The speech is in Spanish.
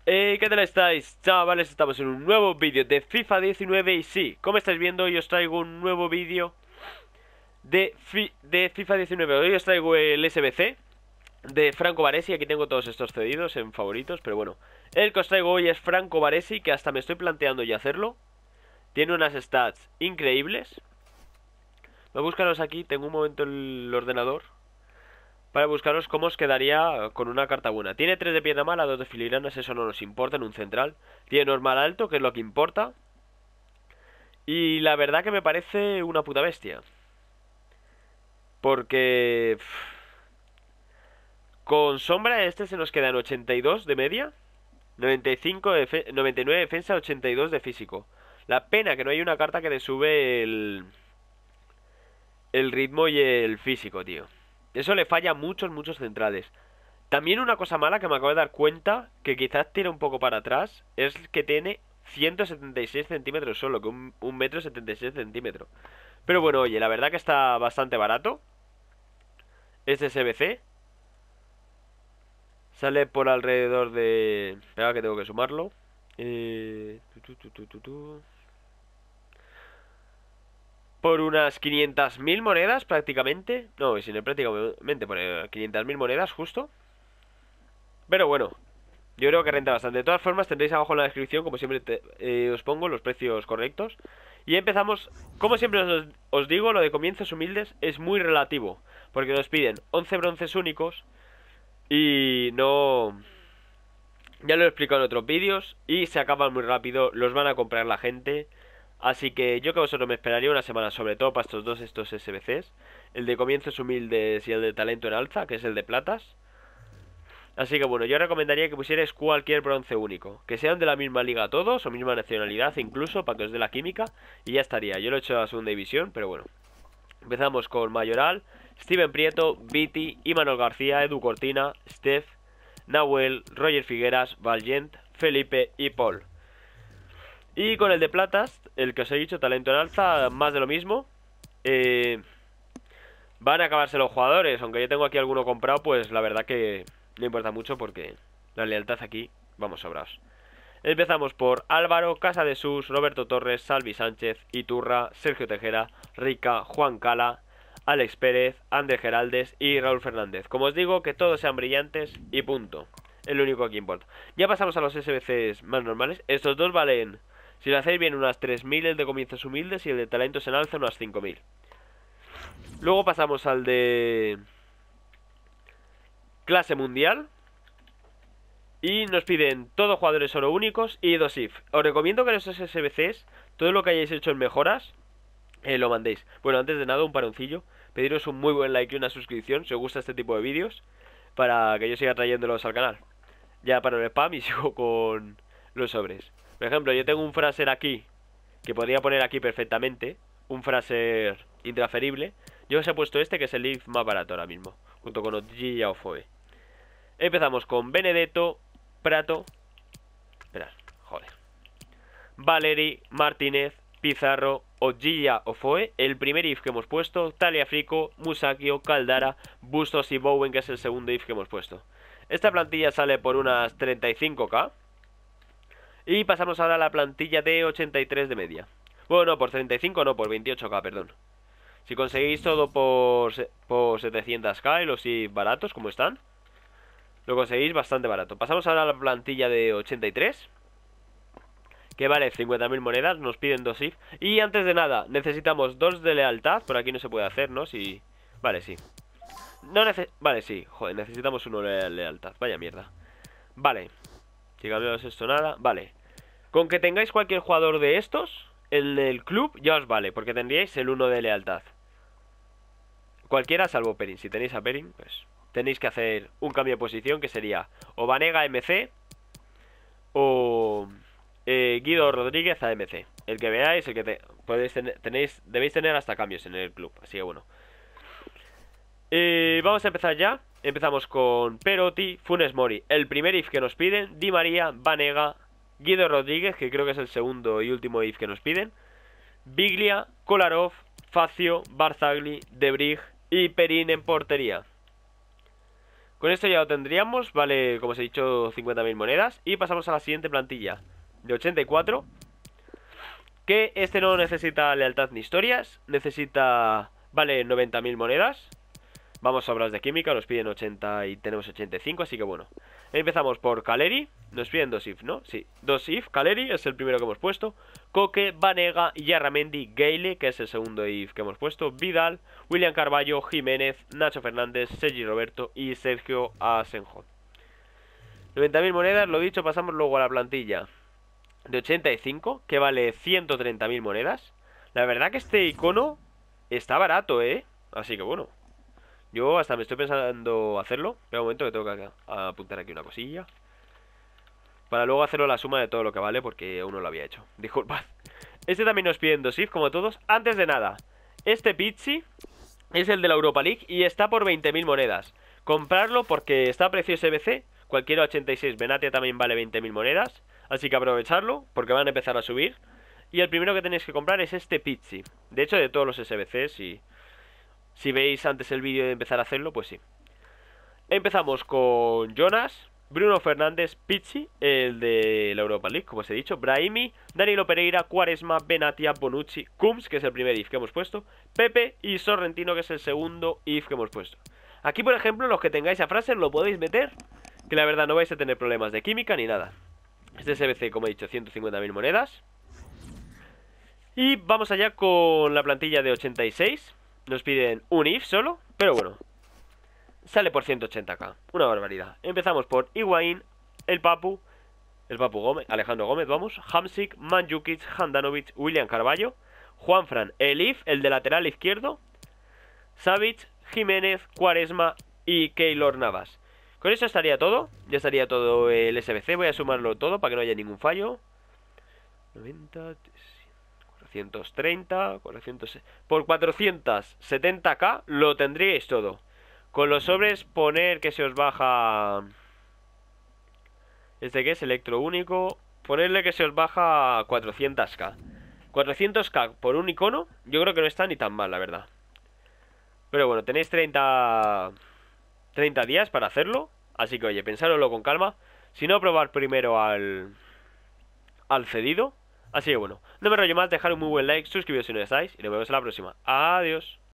¿Qué tal estáis, chavales? Estamos en un nuevo vídeo de FIFA 19 y sí, como estáis viendo, hoy os traigo un nuevo vídeo de FIFA 19. Hoy os traigo el SBC de Franco Baresi. Aquí tengo todos estos cedidos en favoritos, pero bueno, el que os traigo hoy es Franco Baresi, que hasta me estoy planteando ya hacerlo. Tiene unas stats increíbles. Voy a buscaros aquí, tengo un momento el ordenador para buscaros cómo os quedaría con una carta buena. Tiene 3 de pierna mala, 2 de filigranas, eso no nos importa en un central. Tiene normal alto, que es lo que importa. Y la verdad que me parece una puta bestia. Porque con sombra este se nos queda en 82 de media, 99 de defensa, 82 de físico. La pena que no hay una carta que le sube el ritmo y el físico, tío. Eso le falla a muchos centrales. También una cosa mala que me acabo de dar cuenta, que quizás tira un poco para atrás, es que tiene 176 centímetros solo, que un metro 76 centímetros. Pero bueno, oye, la verdad que está bastante barato. Este SBC sale por alrededor de... Espera que tengo que sumarlo. Por unas 500.000 monedas prácticamente. No, sin prácticamente, por 500.000 monedas justo. Pero bueno, yo creo que renta bastante. De todas formas, tendréis abajo en la descripción, como siempre os pongo los precios correctos. Y empezamos, como siempre os digo, lo de comienzos humildes es muy relativo, porque nos piden 11 bronces únicos y no... Ya lo he explicado en otros vídeos y se acaban muy rápido, los van a comprar la gente. Así que yo que vosotros me esperaría una semana, sobre todo para estos SBCs. El de comienzos humildes y el de talento en alza, que es el de platas. Así que bueno, yo recomendaría que pusierais cualquier bronce único. Que sean de la misma liga todos, o misma nacionalidad incluso, para que os dé la química. Y ya estaría. Yo lo he hecho a segunda división, pero bueno. Empezamos con Mayoral, Steven Prieto, Viti, Imanol García, Edu Cortina, Steph, Nahuel, Roger Figueras, Valgent, Felipe y Paul. Y con el de platas, el que os he dicho, talento en alza, más de lo mismo. Van a acabarse los jugadores, aunque yo tengo aquí alguno comprado, pues la verdad que no importa mucho porque la lealtad aquí, vamos sobrados. Empezamos por Álvaro, Casadesus, Roberto Torres, Salvi Sánchez, Iturra, Sergio Tejera, Rica, Juan Cala, Alex Pérez, Ander Geraldes y Raúl Fernández. Como os digo, que todos sean brillantes y punto. Es lo único que importa. Ya pasamos a los SBCs más normales. Estos dos valen, si lo hacéis bien, unas 3.000 el de comienzos humildes y el de talentos en alza unas 5.000. Luego pasamos al de clase mundial. Y nos piden todos jugadores oro únicos y 2 IF. Os recomiendo que en esos SBCs, todo lo que hayáis hecho en mejoras, lo mandéis. Bueno, antes de nada, un paroncillo. Pediros un muy buen like y una suscripción si os gusta este tipo de vídeos, para que yo siga trayéndolos al canal. Ya para el spam y sigo con los sobres. Por ejemplo, yo tengo un Fraser aquí, que podría poner aquí perfectamente. Un Fraser intransferible. Yo os he puesto este, que es el IF más barato ahora mismo, junto con OG o Foe. Empezamos con Benedetto, Prato, esperad, joder, Valeri, Martínez, Pizarro, Ogilla Ofoe, el primer if que hemos puesto, Taliafico, Musakio, Caldara, Bustos y Bowen, que es el segundo if que hemos puesto. Esta plantilla sale por unas 35k. Y pasamos ahora a la plantilla de 83 de media. Bueno, no, por 35 no, por 28k, perdón. Si conseguís todo por 700k y los if baratos como están, lo conseguís bastante barato. Pasamos ahora a la plantilla de 83, que vale 50.000 monedas. Nos piden 2 IF. Y antes de nada, necesitamos 2 de lealtad. Por aquí no se puede hacer, ¿no? Si... Vale, sí. Vale, sí. Joder, necesitamos uno de lealtad. Vaya mierda. Vale. Si cambiamos esto, nada. Vale. Con que tengáis cualquier jugador de estos en el club, ya os vale, porque tendríais el 1 de lealtad. Cualquiera salvo Perin. Si tenéis a Perin, pues tenéis que hacer un cambio de posición, que sería o Vanega MC o Guido Rodríguez AMC. El que veáis, el que debéis tener hasta cambios en el club. Así que bueno, vamos a empezar ya. Empezamos con Perotti, Funes Mori, el primer if que nos piden, Di María, Vanega, Guido Rodríguez, que creo que es el segundo y último if que nos piden, Biglia, Kolarov, Facio, Barzagli, Debrig y Perin en portería. Con esto ya lo tendríamos, vale, como os he dicho, 50.000 monedas. Y pasamos a la siguiente plantilla, de 84. Que este no necesita lealtad ni historias. Necesita, vale, 90.000 monedas. Vamos sobrados de química, nos piden 80 y tenemos 85, así que bueno. Empezamos por Caleri, nos piden 2 if, ¿no? Sí, 2 if, Caleri es el primero que hemos puesto. Coque, Vanega, Yarramendi, Gayle, que es el segundo if que hemos puesto. Vidal, William Carballo, Jiménez, Nacho Fernández, Sergi Roberto y Sergio Asenjo. 90.000 monedas, lo dicho, pasamos luego a la plantilla de 85, que vale 130.000 monedas. La verdad que este icono está barato, ¿eh? Así que bueno. Yo hasta me estoy pensando hacerlo. Espera un momento que tengo que apuntar aquí una cosilla. Para luego hacerlo la suma de todo lo que vale, porque aún no lo había hecho. Disculpad. Este también nos piden 2 if, como todos. Antes de nada, este Pizzi es el de la Europa League y está por 20.000 monedas. Comprarlo porque está a precio SBC. Cualquiera 86 Benatia también vale 20.000 monedas. Así que aprovecharlo, porque van a empezar a subir. Y el primero que tenéis que comprar es este Pizzi. De hecho, de todos los SBCs y... Si veis antes el vídeo de empezar a hacerlo, pues sí. Empezamos con Jonas, Bruno Fernández, Pizzi, el de la Europa League, como os he dicho, Brahimi, Danilo Pereira, Quaresma, Benatia, Bonucci, Kums, que es el primer if que hemos puesto, Pepe y Sorrentino, que es el segundo if que hemos puesto. Aquí, por ejemplo, los que tengáis a Fraser lo podéis meter, que la verdad no vais a tener problemas de química ni nada. Este SBC, como he dicho, 150.000 monedas. Y vamos allá con la plantilla de 86. Nos piden un if solo, pero bueno, sale por 180k, una barbaridad. Empezamos por Higuaín, el Papu Gómez, Alejandro Gómez, vamos, Hamsik, Mandzukic, Handanovic, William Carballo, Juanfran, el if, el de lateral izquierdo, Savic, Jiménez, Quaresma y Keylor Navas. Con eso estaría todo, ya estaría todo el SBC, voy a sumarlo todo para que no haya ningún fallo. 90... 430, 400, por 470k lo tendríais todo. Con los sobres poner que se os baja... Este que es electro único. Ponerle que se os baja 400k. 400k por un icono, yo creo que no está ni tan mal, la verdad. Pero bueno, tenéis 30 días para hacerlo. Así que oye, pensároslo con calma. Si no, probar primero al cedido. Así que bueno, no me rollo más, dejar un muy buen like, suscribiros si no estáis y nos vemos en la próxima. Adiós.